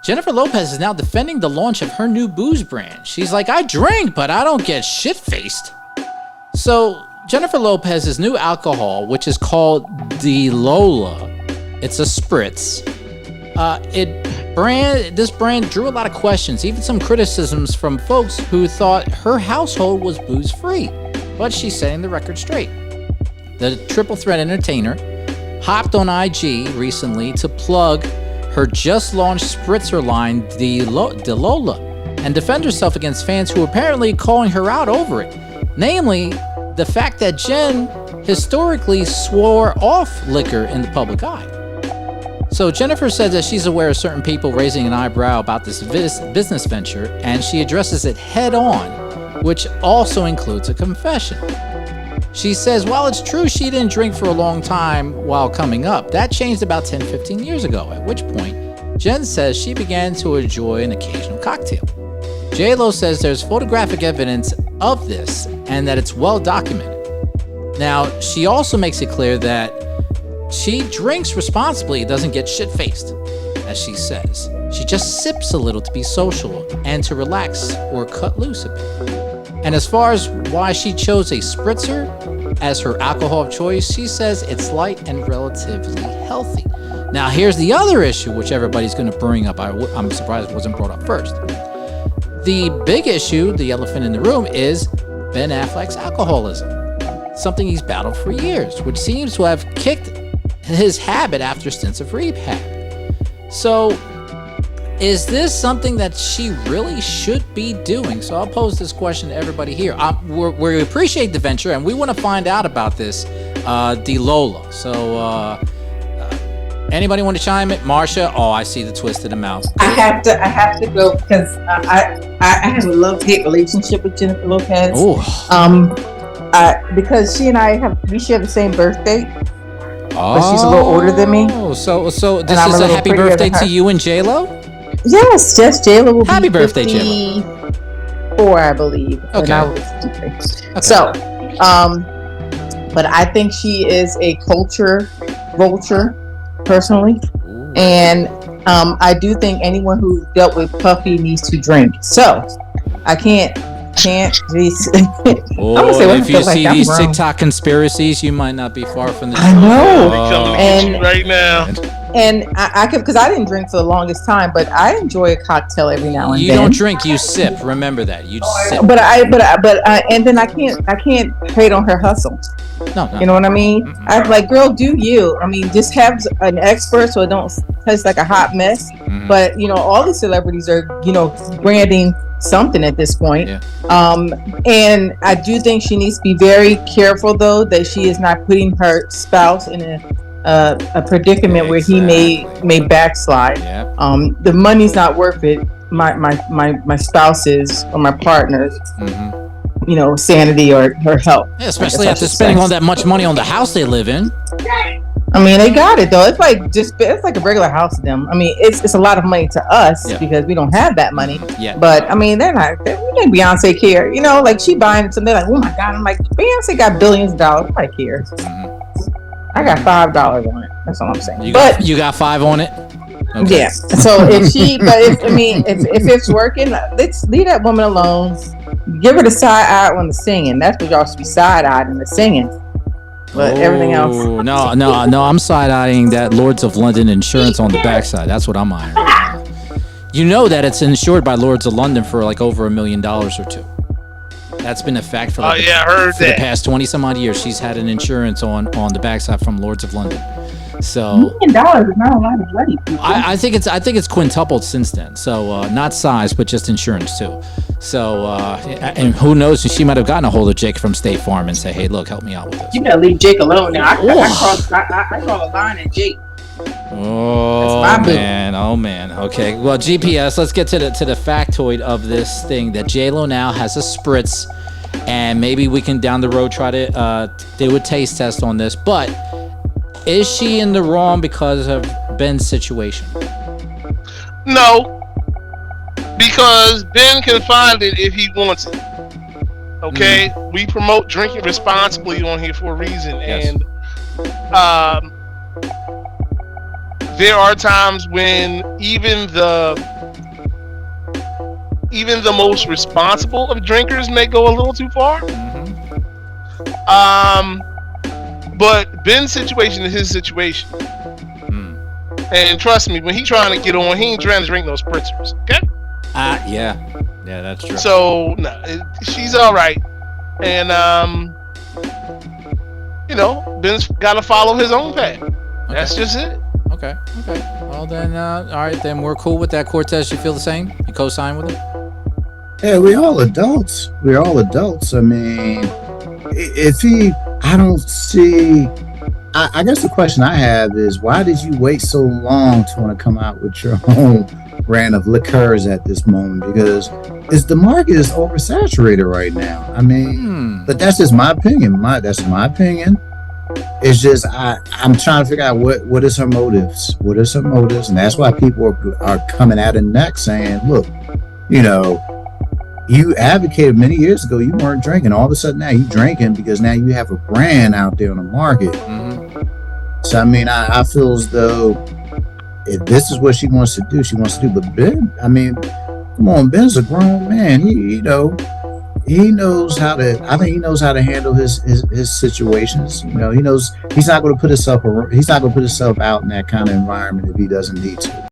Jennifer Lopez is now defending the launch of her new booze brand. She's like, I drink, but I don't get shit-faced. So Jennifer Lopez's new alcohol, which is called the Lola, it's a spritz. This brand drew a lot of questions, even some criticisms from folks who thought her household was booze-free. But she's setting the record straight. The triple threat entertainer hopped on IG recently to plug her just-launched spritzer line, the Lola, and defend herself against fans who are apparently calling her out over it. Namely, the fact that Jen historically swore off liquor in the public eye. So Jennifer says that she's aware of certain people raising an eyebrow about this business venture, and she addresses it head-on, which also includes a confession. She says, while it's true she didn't drink for a long time while coming up, that changed about 10-15 years ago, at which point Jen says she began to enjoy an occasional cocktail. J-Lo says there's photographic evidence of this and that it's well documented. Now, she also makes it clear that she drinks responsibly, doesn't get shit-faced, as she says. She just sips a little to be social and to relax or cut loose a bit. And as far as why she chose a spritzer as her alcohol of choice, she says it's light and relatively healthy. Now, here's the other issue, which everybody's going to bring up. I'm surprised it wasn't brought up first. The big issue, the elephant in the room, is Ben Affleck's alcoholism, something he's battled for years, which seems to have kicked his habit after stints of rehab. So, is this something that she really should be doing? So I'll pose this question to everybody here. We appreciate the venture, and we want to find out about this, the Lola. So anybody want to chime in? Marsha? Oh, I see the twist of the mouth. I have to go because I have a love-hate relationship with Jennifer Lopez. Oh. Because she and we share the same birthday. But she's a little older than me. So this is a happy birthday to you and J-Lo? Yes, J-Lo will happy be birthday, J-Lo. 54, I believe. Okay. And I was 53. Okay. So, but I think she is a culture vulture, personally. Ooh. And I do think anyone who dealt with Puffy needs to drink. So, I can't if you see these TikTok conspiracies, you might not be far from the truth. I know. And right now. And I could, because I didn't drink for the longest time, but I enjoy a cocktail every now and then. You don't drink, you sip. Remember that. You sip. But and then I can't hate on her hustle. No. You know what I mean? Mm-hmm. I'm like, girl, do you? I mean, just have an expert so it don't taste like a hot mess. Mm-hmm. But all these celebrities are branding something at this point. Yeah. And I do think she needs to be very careful, though, that she is not putting her spouse in a predicament where he may backslide. Yeah. The money's not worth it. My spouse's or my partner's, sanity or her health. Yeah, especially after spending all that much money on the house they live in. I mean, they got it though. It's like a regular house to them. I mean, it's a lot of money to us because we don't have that money. Yeah. But I mean, we think Beyonce care. Like she buying something. They're like, oh my God. I'm like, Beyonce got billions of dollars. Nobody cares. I got $5 on it. That's all I'm saying. You got $5 on it? Okay. Yeah. So if it's working, let's leave that woman alone. Give her the side eye on the singing. That's what y'all should be side eyed in the singing. But everything else. No. I'm side eyeing that Lords of London insurance on the backside. That's what I'm eyeing. You know that it's insured by Lords of London for like over $1 million or two. That's been a fact for the past 20 some odd years. She's had an insurance on the backside from Lords of London. So $1 million is not a lot of money. I think it's quintupled since then. So not size, but just insurance too. So and who knows? She might have gotten a hold of Jake from State Farm and say, "Hey, look, help me out with this." You gotta leave Jake alone now. I draw a line at Jake. Oh man. Okay. Well, GPS. Let's get to the factoid of this thing that J-Lo now has a spritz, and maybe we can down the road try to do a taste test on this. But is she in the wrong because of Ben's situation? No, because Ben can find it if he wants it. Okay, we promote drinking responsibly on here for a reason, and there are times when even the even the most responsible of drinkers may go a little too far. But Ben's situation is his situation. And trust me, when he's trying to get on, he ain't trying to drink those spritzers. Okay? Yeah, that's true. So no, she's all right, and Ben's got to follow his own path. Okay. That's just it. Okay. Well then, all right, then we're cool with that. Cortez, you feel the same? You co-sign with him? Yeah, we're all adults. I mean, I don't see. I guess the question I have is, why did you wait so long to want to come out with your own brand of liqueurs at this moment? Because the market is oversaturated right now. I mean, but that's just my opinion. That's my opinion. It's just I'm trying to figure out what is her motives. What is her motives? And that's why people are coming at her neck saying, look, you advocated many years ago you weren't drinking. All of a sudden now you drinking because now you have a brand out there on the market. So I mean, I feel as though if this is what she wants to do, she wants to do. But Ben, I mean, come on, Ben's a grown man. He knows how to. I think he knows how to handle his situations. He knows he's not going to put himself out in that kind of environment if he doesn't need to.